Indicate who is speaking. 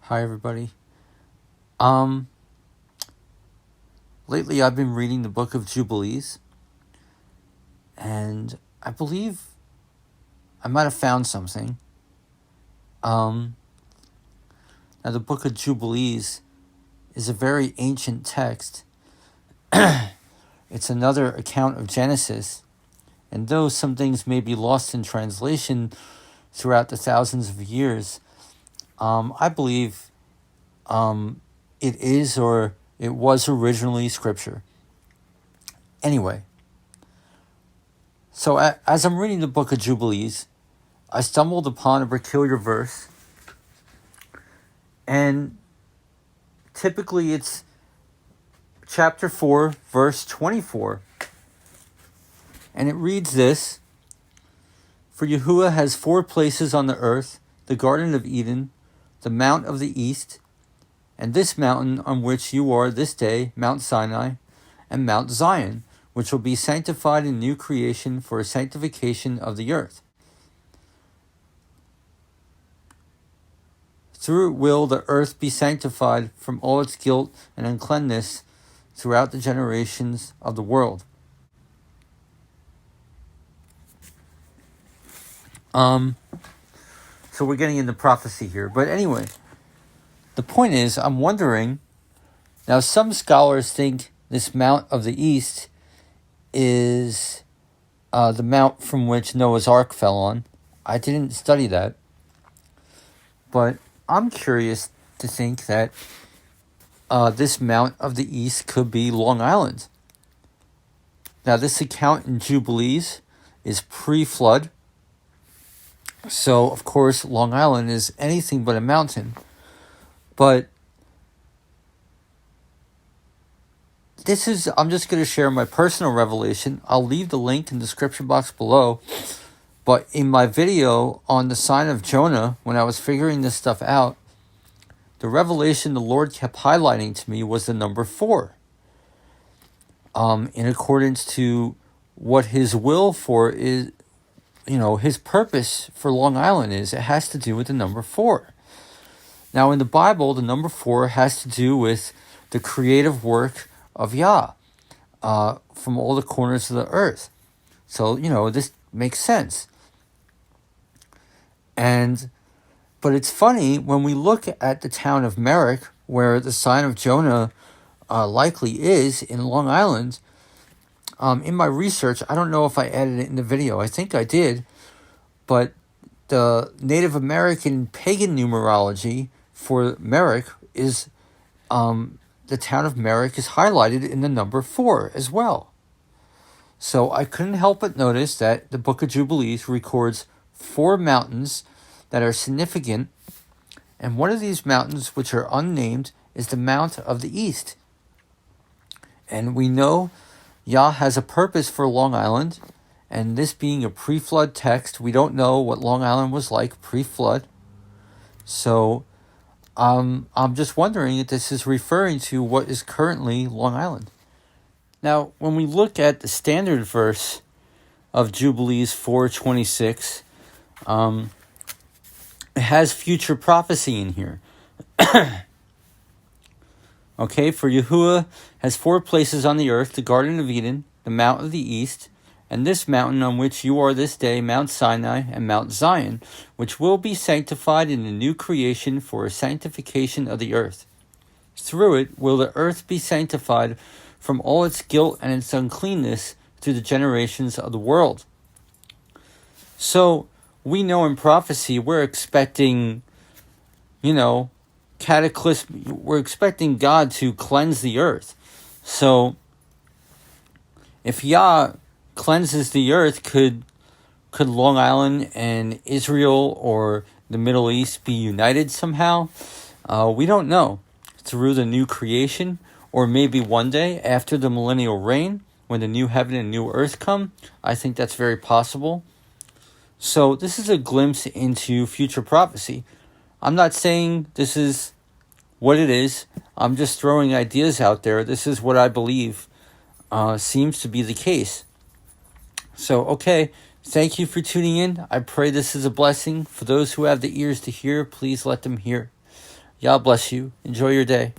Speaker 1: Hi, everybody. Um, Lately I've been reading the book of Jubilees, and I believe I might have found something. Now the book of Jubilees is a very ancient text. It's another account of Genesis, and though some things may be lost in translation throughout the thousands of years, I believe it is or it was originally scripture. Anyway, so as I'm reading the book of Jubilees, I stumbled upon a peculiar verse, and typically it's chapter 4, verse 24, and it reads this: For Yahuwah has 4 places on the earth, the Garden of Eden, the Mount of the East, and this mountain on which you are this day, Mount Sinai, and Mount Zion, which will be sanctified in new creation for a sanctification of the earth. Through it will the earth be sanctified from all its guilt and uncleanness throughout the generations of the world. So we're getting into prophecy here. But anyway, the point is, I'm wondering, now some scholars think this Mount of the East is the mount from which Noah's Ark fell on. I didn't study that. But I'm curious to think that this Mount of the East could be Long Island. Now, this account in Jubilees is pre-flood. So, of course, Long Island is anything but a mountain. But I'm just going to share my personal revelation. I'll leave the link in the description box below. But in my video on the sign of Jonah, when I was figuring this stuff out, the revelation the Lord kept highlighting to me was the number 4. In accordance to what his will for is, his purpose for Long Island is, it has to do with the number 4. Now, in the Bible, the number 4 has to do with the creative work of Yah from all the corners of the earth. So, this makes sense. But it's funny, when we look at the town of Merrick, where the sign of Jonah likely is in Long Island, in my research, I don't know if I added it in the video. I think I did. But the Native American pagan numerology for Merrick is, the town of Merrick is highlighted in the number 4 as well. So I couldn't help but notice that the Book of Jubilees records 4 mountains that are significant, and one of these mountains, which are unnamed, is the Mount of the East. And we know Yah has a purpose for Long Island, and this being a pre-flood text, we don't know what Long Island was like pre-flood. So I'm just wondering if this is referring to what is currently Long Island. Now, when we look at the standard verse of Jubilees 4:26, it has future prophecy in here. Okay, for Yahuwah has 4 places on the earth, the Garden of Eden, the Mount of the East, and this mountain on which you are this day, Mount Sinai and Mount Zion, which will be sanctified in the new creation for a sanctification of the earth. Through it will the earth be sanctified from all its guilt and its uncleanness through the generations of the world. So, we know in prophecy we're expecting, cataclysm. We're expecting God to cleanse the earth. So, if Yah cleanses the earth, could Long Island and Israel or the Middle East be united somehow? We don't know. Through the new creation, or maybe one day after the millennial reign, when the new heaven and new earth come. I think that's very possible. So this is a glimpse into future prophecy. I'm not saying this is what it is. I'm just throwing ideas out there. This is what I believe seems to be the case. So, okay, thank you for tuning in. I pray this is a blessing. For those who have the ears to hear, please let them hear. God bless you. Enjoy your day.